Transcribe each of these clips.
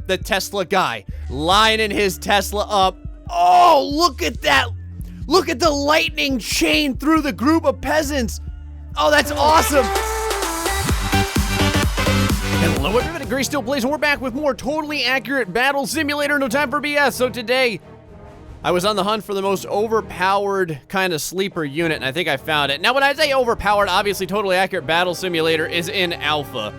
the Tesla guy lining his Tesla up. Oh, look at that. Look at the lightning chain through the group of peasants. Oh, that's awesome. Hello everybody, GrayStillPlays, and we're back with more totally accurate battle simulator. No time for BS. So today, I was on the hunt for the most overpowered kind of sleeper unit, and I think I found it. Now, when I say overpowered, obviously totally accurate battle simulator is in alpha.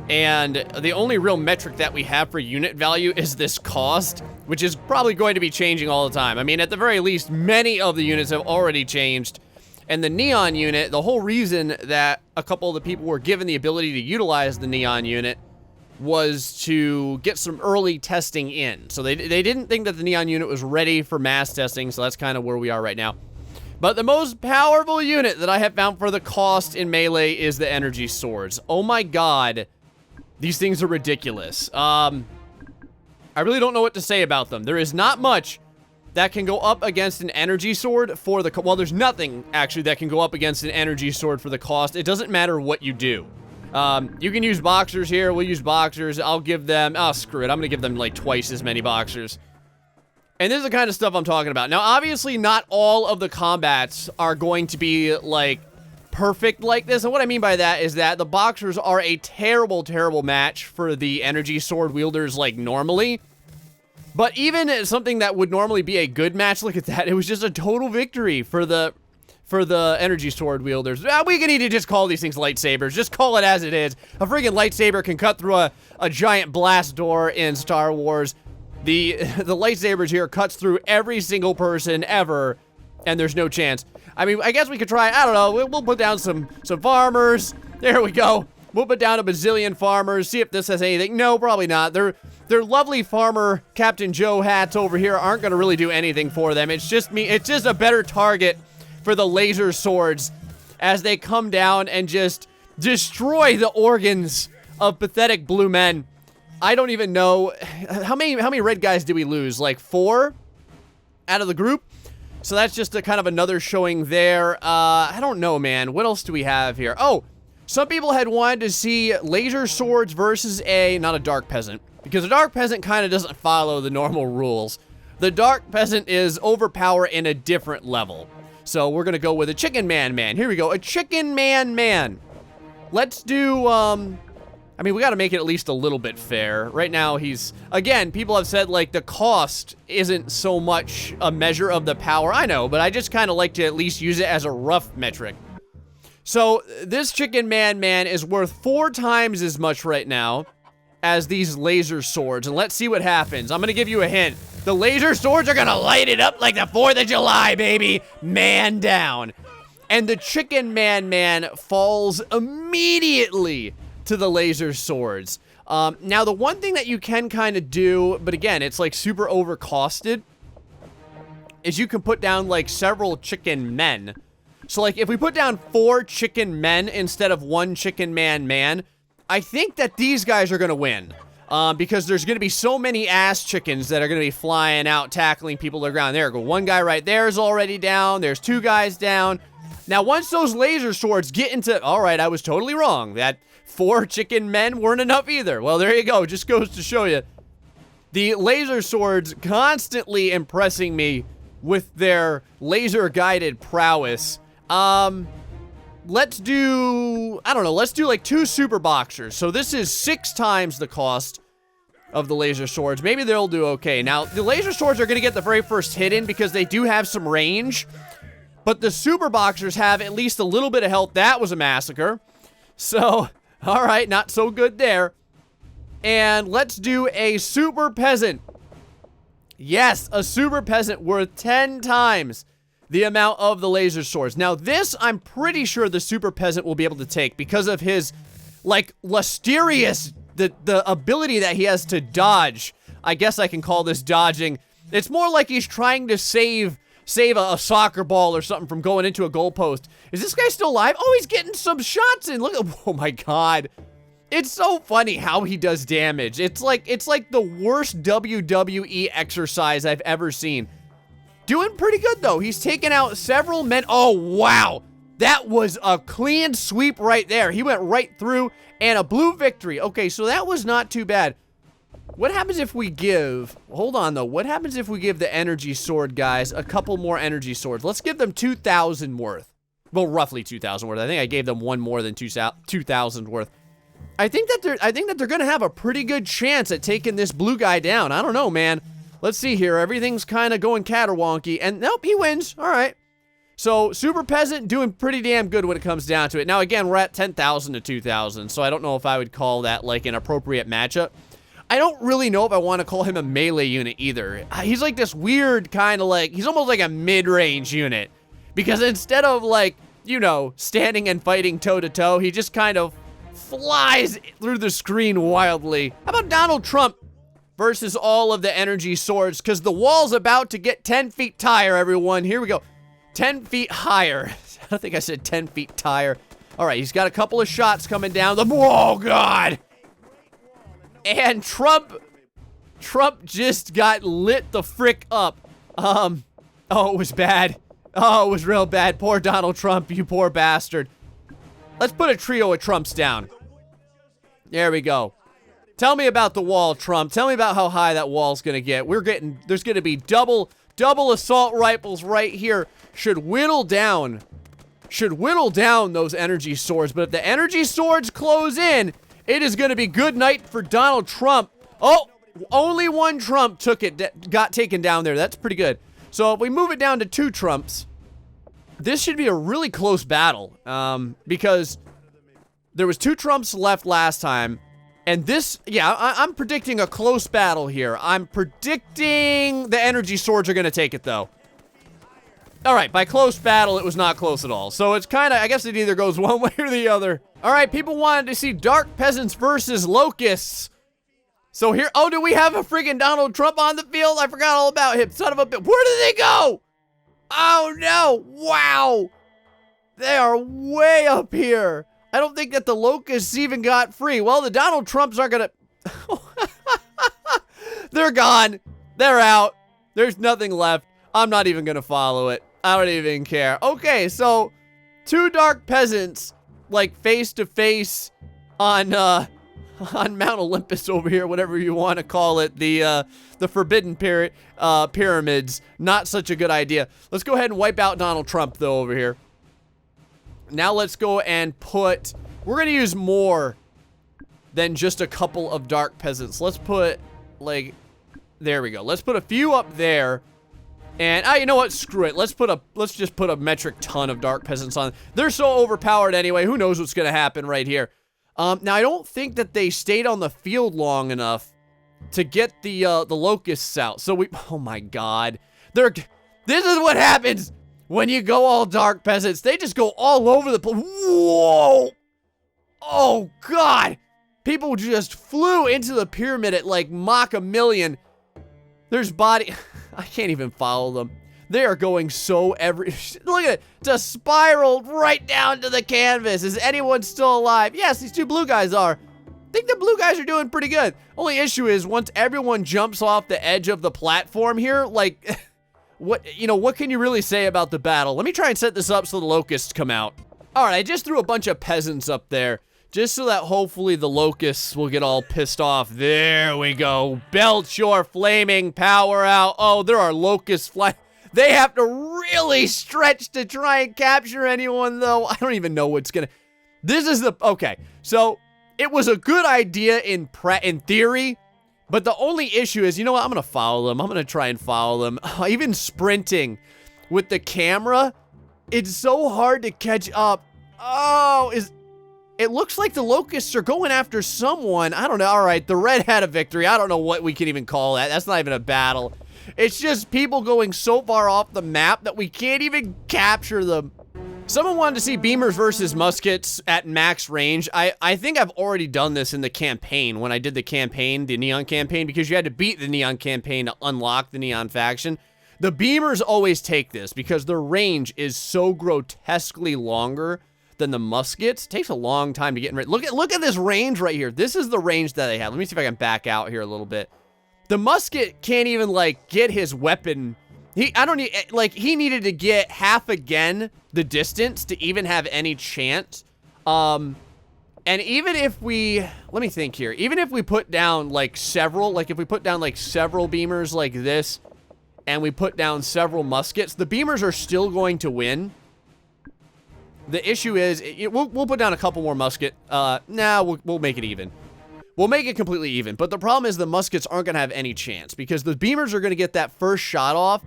And the only real metric that we have for unit value is this cost, which is probably going to be changing all the time. I mean, at the very least, many of the units have already changed. And the Neon unit, the whole reason that a couple of the people were given the ability to utilize the Neon unit was to get some early testing in. So they didn't think that the Neon unit was ready for mass testing, so that's kind of where we are right now. But the most powerful unit that I have found for the cost in Melee is the energy swords. Oh my god. These things are ridiculous. I really don't know what to say about them. There is not much that can go up against an energy sword for the... Well, there's nothing, actually, that can go up against an energy sword for the cost. It doesn't matter what you do. You can use boxers here. We'll use boxers. I'll give them... Oh, screw it. I'm gonna give them, like, twice as many boxers. And this is the kind of stuff I'm talking about. Now, obviously, not all of the combats are going to be, like, perfect like this. And what I mean by that is that the boxers are a terrible, terrible match for the energy sword wielders, like, normally. But even something that would normally be a good match, look at that. It was just a total victory for the energy sword wielders. We can need to just call these things lightsabers. Just call it as it is. A freaking lightsaber can cut through a giant blast door in Star Wars. The lightsabers here cuts through every single person ever, and there's no chance. I mean, I guess we could try, I don't know, we'll put down some farmers. There we go. We'll put down a bazillion farmers, see if this has anything. No, probably not. Their lovely farmer Captain Joe hats over here aren't going to really do anything for them. It's just a better target for the laser swords as they come down and just destroy the organs of pathetic blue men. I don't even know. How many red guys did we lose? Like 4 out of the group? So that's just a kind of another showing there. I don't know, man. What else do we have here? Oh, some people had wanted to see laser swords versus not a dark peasant. Because a dark peasant kind of doesn't follow the normal rules. The dark peasant is overpowered in a different level. So we're going to go with a chicken man. Here we go. A chicken man. Let's do, I mean, we got to make it at least a little bit fair. Right now, again, people have said, like, the cost isn't so much a measure of the power. I know, but I just kind of like to at least use it as a rough metric. So this chicken man is worth 4 times as much right now as these laser swords, and let's see what happens. I'm gonna give you a hint. The laser swords are gonna light it up like the 4th of July, baby. Man down. And the chicken man falls immediately to the laser swords. Now, the one thing that you can kind of do, but again, it's like super overcosted, is you can put down like several chicken men. So like if we put down 4 chicken men instead of 1 chicken man, I think that these guys are going to win. Because there's going to be so many ass chickens that are going to be flying out, tackling people to the ground. There we go. 1 guy right there is already down. There's 2 guys down. Now, once those laser swords get into... All right, I was totally wrong. That 4 chicken men weren't enough either. Well, there you go. Just goes to show you. The laser swords constantly impressing me with their laser-guided prowess. Let's do, I don't know, let's do like 2 super boxers. So this is 6 times the cost of the laser swords. Maybe they'll do okay. Now, the laser swords are going to get the very first hit in because they do have some range. But the super boxers have at least a little bit of health. That was a massacre. So, all right, not so good there. And let's do a super peasant. Yes, a super peasant worth 10 times the amount of the laser swords. Now this, I'm pretty sure the super peasant will be able to take because of his, like, lusterious, the ability that he has to dodge. I guess I can call this dodging. It's more like he's trying to save a soccer ball or something from going into a goalpost. Is this guy still alive? Oh, he's getting some shots in. Look at, oh my god. It's so funny how he does damage. It's like the worst WWE exercise I've ever seen. Doing pretty good, though. He's taken out several men. Oh, wow. That was a clean sweep right there. He went right through, and a blue victory. Okay, so that was not too bad. What happens if we give, hold on though, what happens if we give the energy sword guys a couple more energy swords? Let's give them 2,000 worth. Well, roughly 2,000 worth. I think I gave them one more than 2,000 worth. I think that they're gonna have a pretty good chance at taking this blue guy down. I don't know, man. Let's see here. Everything's kind of going caterwonky, and nope, he wins. All right. So Super Peasant doing pretty damn good when it comes down to it. Now again, we're at 10,000 to 2,000, so I don't know if I would call that like an appropriate matchup. I don't really know if I want to call him a melee unit either. He's like this weird kind of like, he's almost like a mid-range unit. Because instead of like, you know, standing and fighting toe-to-toe, he just kind of flies through the screen wildly. How about Donald Trump versus all of the energy swords? Because the wall's about to get 10 feet higher, everyone. Here we go. 10 feet higher. I don't think I said 10 feet higher. All right, he's got a couple of shots coming down. Oh, God. And Trump just got lit the frick up. Oh, it was bad. Oh, it was real bad. Poor Donald Trump, you poor bastard. Let's put a trio of Trumps down. There we go. Tell me about the wall, Trump. Tell me about how high that wall's gonna get. There's gonna be double assault rifles right here. Should whittle down those energy swords. But if the energy swords close in, it is going to be good night for Donald Trump. Oh, only one Trump got taken down there. That's pretty good. So if we move it down to 2 Trumps, this should be a really close battle. Because there was 2 Trumps left last time. And this, yeah, I'm predicting a close battle here. I'm predicting the energy swords are going to take it, though. All right, by close battle, it was not close at all. So it's kind of, I guess it either goes one way or the other. All right, people wanted to see Dark Peasants versus Locusts. So here, oh, do we have a freaking Donald Trump on the field? I forgot all about him. Son of a bitch. Where did they go? Oh, no. Wow. They are way up here. I don't think that the Locusts even got free. Well, the Donald Trumps are gonna... They're gone. They're out. There's nothing left. I'm not even gonna follow it. I don't even care. Okay, so 2 Dark Peasants, like face to face on Mount Olympus over here, whatever you want to call it, the Forbidden Pyramids. Not such a good idea. Let's go ahead and wipe out Donald Trump though over here. Now let's go and put, we're gonna use more than just a couple of Dark Peasants. Let's put like, there we go. Let's put a few up there. And, you know what? Screw it. Let's just put a metric ton of Dark Peasants on. They're so overpowered anyway. Who knows what's gonna happen right here. Now, I don't think that they stayed on the field long enough to get the Locusts out. So oh my God. This is what happens when you go all Dark Peasants. They just go all over the place. Whoa! Oh, God! People just flew into the pyramid at like Mach 1,000,000. There's body... I can't even follow them. They are going so look at it, just spiraled right down to the canvas. Is anyone still alive? Yes, these 2 blue guys are. I think the blue guys are doing pretty good. Only issue is once everyone jumps off the edge of the platform here, like, what can you really say about the battle? Let me try and set this up so the Locusts come out. All right, I just threw a bunch of peasants up there. Just so that hopefully the Locusts will get all pissed off. There we go. Belt your flaming power out. Oh, there are Locusts flying. They have to really stretch to try and capture anyone, though. I don't even know what's gonna... This is the... Okay, so it was a good idea in theory, but the only issue is, you know what? I'm gonna follow them. I'm gonna try and follow them. Even sprinting with the camera, it's so hard to catch up. Oh, it looks like the Locusts are going after someone. I don't know. All right, the red had a victory. I don't know what we can even call that. That's not even a battle. It's just people going so far off the map that we can't even capture them. Someone wanted to see beamers versus muskets at max range. I think I've already done this in the campaign when I did the campaign, the Neon campaign, because you had to beat the Neon campaign to unlock the Neon faction. The beamers always take this because their range is so grotesquely longer than the muskets. It takes a long time to get in. Look at this range right here. This is the range that they have. Let me see if I can back out here a little bit. The musket can't even like get his weapon. He needed to get half again the distance to even have any chance. And And even if we, let me think here, even if we put down like several, like if we put down like several beamers like this, and we put down several muskets, the beamers are still going to win. The issue is, we'll put down a couple more musket. We'll make it even. We'll make it completely even. But the problem is the muskets aren't going to have any chance because the beamers are going to get that first shot off.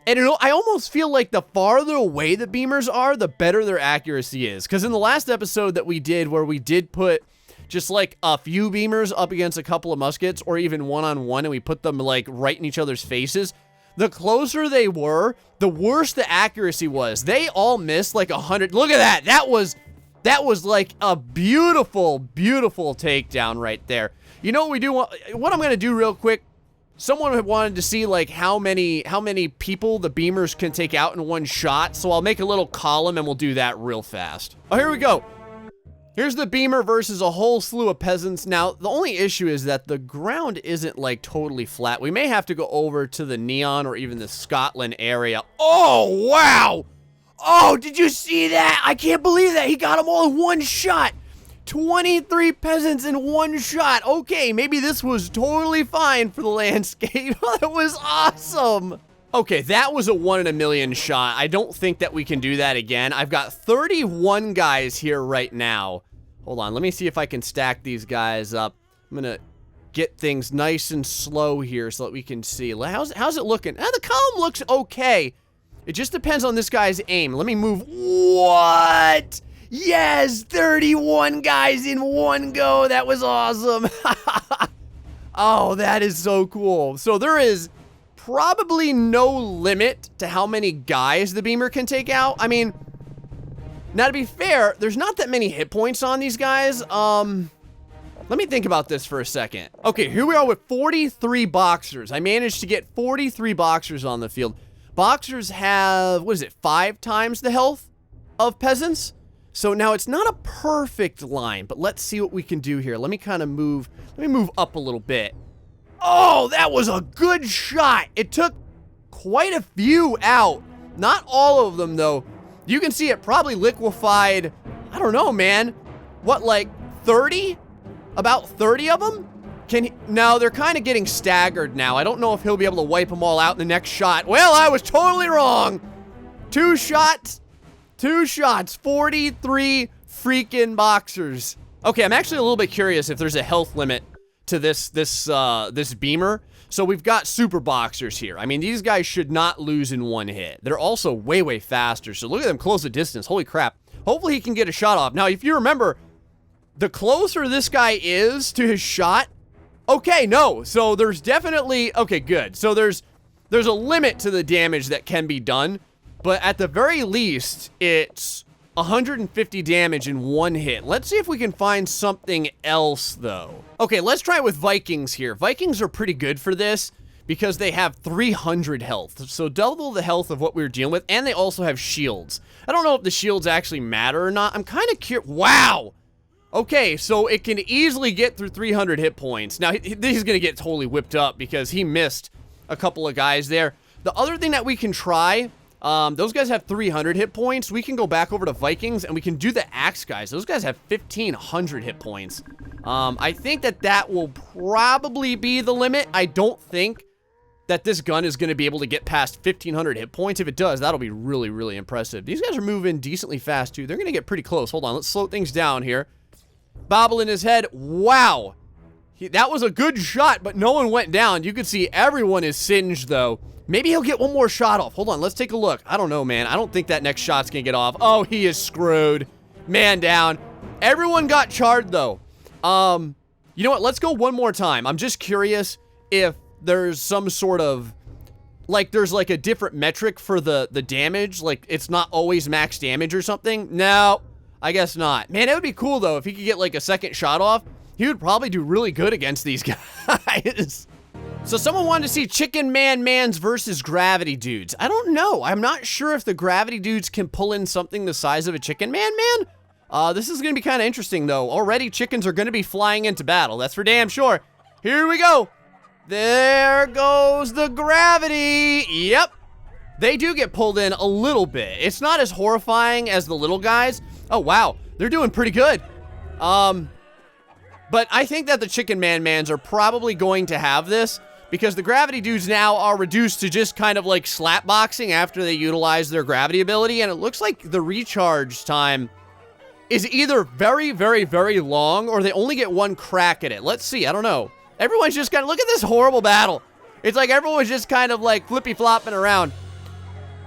And I almost feel like the farther away the beamers are, the better their accuracy is. Because in the last episode that we did, where we did put just like a few beamers up against a couple of muskets, or even one-on-one, and we put them like right in each other's faces, the closer they were, the worse the accuracy was. They all missed like 100. Look at that. That was like a beautiful, beautiful takedown right there. You know what we do? What I'm going to do real quick. Someone had wanted to see like how many people the beamers can take out in one shot. So I'll make a little column and we'll do that real fast. Oh, here we go. Here's the beamer versus a whole slew of peasants. Now, the only issue is that the ground isn't like totally flat. We may have to go over to the Neon or even the Scotland area. Oh, wow. Oh, did you see that? I can't believe that. He got them all in one shot. 23 peasants in one shot. Okay, maybe this was totally fine for the landscape. That was awesome. Okay, that was a 1 in a million shot. I don't think that we can do that again. I've got 31 guys here right now. Hold on, let me see if I can stack these guys up. I'm gonna get things nice and slow here so that we can see. How's it looking? The column looks okay. It just depends on this guy's aim. Let me move. What? Yes, 31 guys in one go. That was awesome. Oh, that is so cool. So there is probably no limit to how many guys the beamer can take out. I mean, now to be fair, there's not that many hit points on these guys. Let me think about this for a second. Okay, here we are with 43 boxers. I managed to get 43 boxers on the field. Boxers have, what is it, 5 times the health of peasants? So now it's not a perfect line, but let's see what we can do here. Let me kind of move, let me move up a little bit. Oh, that was a good shot. It took quite a few out. Not all of them, though. You can see it probably liquefied, I don't know, man. What, like 30? About 30 of them? No, they're kind of getting staggered now. I don't know if he'll be able to wipe them all out in the next shot. Well, I was totally wrong. 2 shots. 2 shots, 43 freaking boxers. Okay, I'm actually a little bit curious if there's a health limit to this beamer. So we've got super boxers here. I mean, these guys should not lose in one hit. They're also way, way faster. So look at them close the distance. Holy crap. Hopefully he can get a shot off. Now, if you remember, the closer this guy is to his shot, okay, no. So there's definitely, okay, good. So there's a limit to the damage that can be done. But at the very least, it's 150 damage in one hit. Let's see if we can find something else, though. Okay, let's try it with Vikings here. Vikings are pretty good for this because they have 300 health. So double the health of what we were dealing with, and they also have shields. I don't know if the shields actually matter or not. I'm kind of curious. Wow! Okay, so it can easily get through 300 hit points. Now, he's going to get totally whipped up because he missed a couple of guys there. The other thing that we can try... those guys have 300 hit points. We can go back over to Vikings and we can do the axe guys. Those guys have 1,500 hit points. I think that will probably be the limit. I don't think that this gun is going to be able to get past 1,500 hit points. If it does, that'll be really, really impressive. These guys are moving decently fast too. They're going to get pretty close. Hold on, let's slow things down here. Bobble in his head. Wow. That was a good shot, but no one went down. You can see everyone is singed though. Maybe he'll get one more shot off. Hold on, let's take a look. I don't know, man. I don't think that next shot's gonna get off. Oh, he is screwed. Man down. Everyone got charred, though. You know what? Let's go one more time. I'm just curious if there's some sort of... like, there's like a different metric for the damage. Like, it's not always max damage or something. No, I guess not. Man, it would be cool, though, if he could get like a second shot off. He would probably do really good against these guys. So someone wanted to see Chicken Mans versus Gravity Dudes. I don't know. I'm not sure if the Gravity Dudes can pull in something the size of a Chicken Man. This is going to be kind of interesting, though. Already, chickens are going to be flying into battle. That's for damn sure. Here we go. There goes the gravity. Yep. They do get pulled in a little bit. It's not as horrifying as the little guys. Oh, wow. They're doing pretty good. But I think that the Chicken Man-Mans are probably going to have this because the gravity dudes now are reduced to just kind of like slap boxing after they utilize their gravity ability, and it looks like the recharge time is either very, very, very long or they only get one crack at it. Let's see. I don't know. Everyone's just kind of, look at this horrible battle. It's like everyone's just kind of like flippy-flopping around.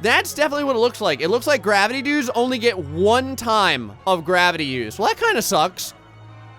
That's definitely what it looks like. It looks like gravity dudes only get one time of gravity use. Well, that kind of sucks.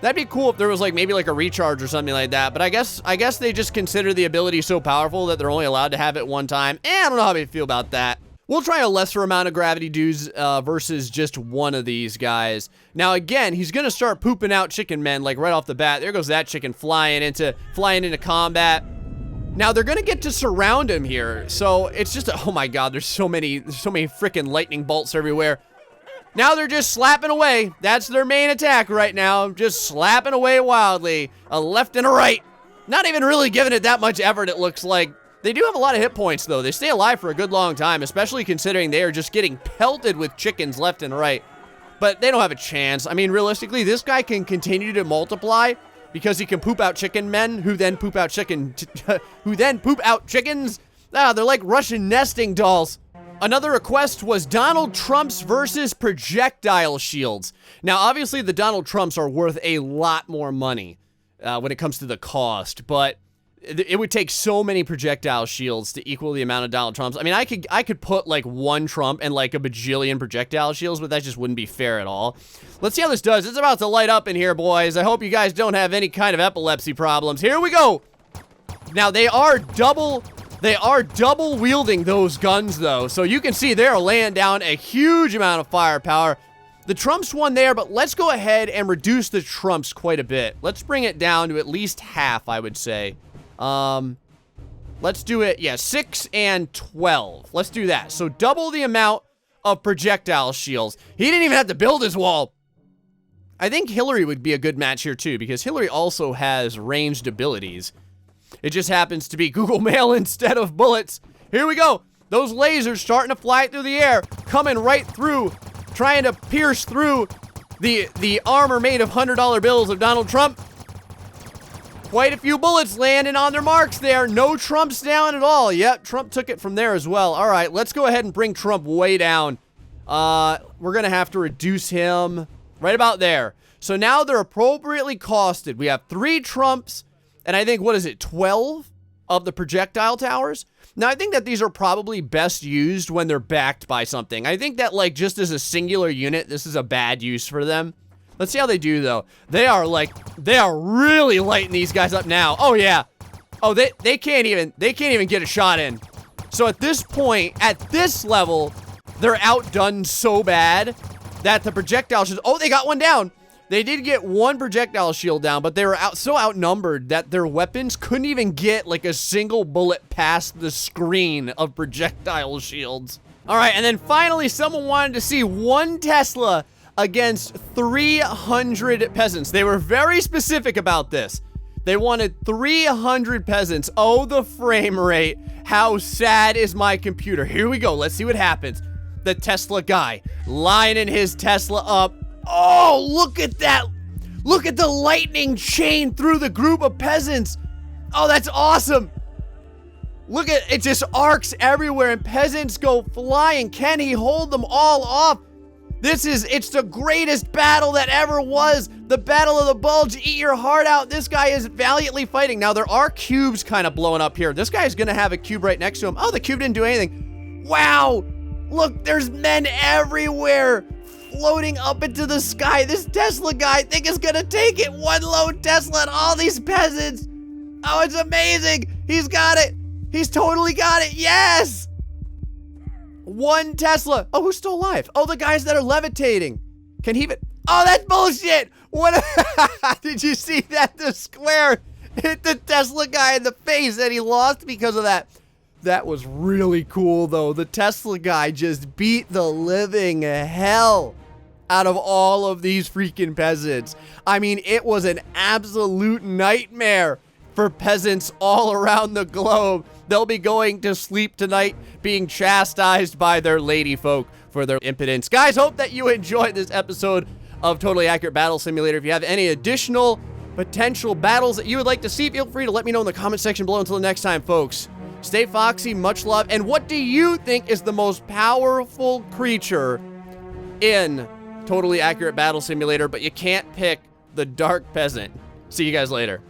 That'd be cool if there was like maybe like a recharge or something like that. But I guess they just consider the ability so powerful that they're only allowed to have it one time. I don't know how I feel about that. We'll try a lesser amount of gravity dudes versus just one of these guys. Now again, he's gonna start pooping out chicken men like right off the bat. There goes that chicken flying into combat. Now they're gonna get to surround him here, so it's just oh my god, there's so many freaking lightning bolts everywhere. Now they're just slapping away. That's their main attack right now, just slapping away wildly, a left and a right. Not even really giving it that much effort, it looks like. They do have a lot of hit points, though. They stay alive for a good long time, especially considering they are just getting pelted with chickens left and right. But they don't have a chance. I mean, realistically, this guy can continue to multiply because he can poop out chicken men who then poop out chickens. Ah, they're like Russian nesting dolls. Another request was Donald Trumps versus projectile shields. Now, obviously, the Donald Trumps are worth a lot more money when it comes to the cost, but it would take so many projectile shields to equal the amount of Donald Trumps. I mean, I could put like one Trump and like a bajillion projectile shields, but that just wouldn't be fair at all. Let's see how this does. It's about to light up in here, boys. I hope you guys don't have any kind of epilepsy problems. Here we go. Now, they are double wielding those guns, though. So you can see they're laying down a huge amount of firepower. The Trumps won there, but let's go ahead and reduce the Trumps quite a bit. Let's bring it down to at least half, I would say. Let's do it, yeah, 6 and 12. Let's do that. So double the amount of projectile shields. He didn't even have to build his wall. I think Hillary would be a good match here too, because Hillary also has ranged abilities. It just happens to be Google Mail instead of bullets. Here we go. Those lasers starting to fly through the air, coming right through, trying to pierce through the armor made of $100 bills of Donald Trump. Quite a few bullets landing on their marks there. No Trumps down at all. Yep, Trump took it from there as well. All right, let's go ahead and bring Trump way down. We're going to have to reduce him right about there. So now they're appropriately costed. We have 3 Trumps, and I think, what is it, 12 of the projectile towers? Now, I think that these are probably best used when they're backed by something. I think that, like, just as a singular unit, this is a bad use for them. Let's see how they do, though. They are really lighting these guys up now. Oh, yeah. Oh, they can't even get a shot in. So at this point, at this level, they're outdone so bad that the projectile shields, oh, they got one down. They did get one projectile shield down, but they were so outnumbered that their weapons couldn't even get like a single bullet past the screen of projectile shields. All right, and then finally, someone wanted to see 1 Tesla against 300 peasants. They were very specific about this. They wanted 300 peasants. Oh, the frame rate. How sad is my computer? Here we go. Let's see what happens. The Tesla guy lining his Tesla up. Oh, look at that. Look at the lightning chain through the group of peasants. Oh, that's awesome. Look at it, just arcs everywhere and peasants go flying. Can he hold them all off? It's the greatest battle that ever was. The Battle of the Bulge, eat your heart out. This guy is valiantly fighting. Now, there are cubes kind of blowing up here. This guy's gonna have a cube right next to him. Oh, the cube didn't do anything. Wow, look, there's men everywhere floating up into the sky. This Tesla guy, I think, is gonna take it. 1 lone Tesla and all these peasants. Oh, it's amazing. He's got it. He's totally got it. Yes. 1 Tesla. Oh, who's still alive? Oh, the guys that are levitating. Can he even? Oh, that's bullshit. What? Did you see that? The square hit the Tesla guy in the face and he lost because of that. That was really cool, though. The Tesla guy just beat the living hell out of all of these freaking peasants. I mean, it was an absolute nightmare for peasants all around the globe. They'll be going to sleep tonight being chastised by their lady folk for their impotence. Guys, hope that you enjoyed this episode of Totally Accurate Battle Simulator. If you have any additional potential battles that you would like to see, feel free to let me know in the comment section below. Until the next time, folks, stay foxy, much love, and what do you think is the most powerful creature in Totally Accurate Battle Simulator? But you can't pick the Dark Peasant. See you guys later.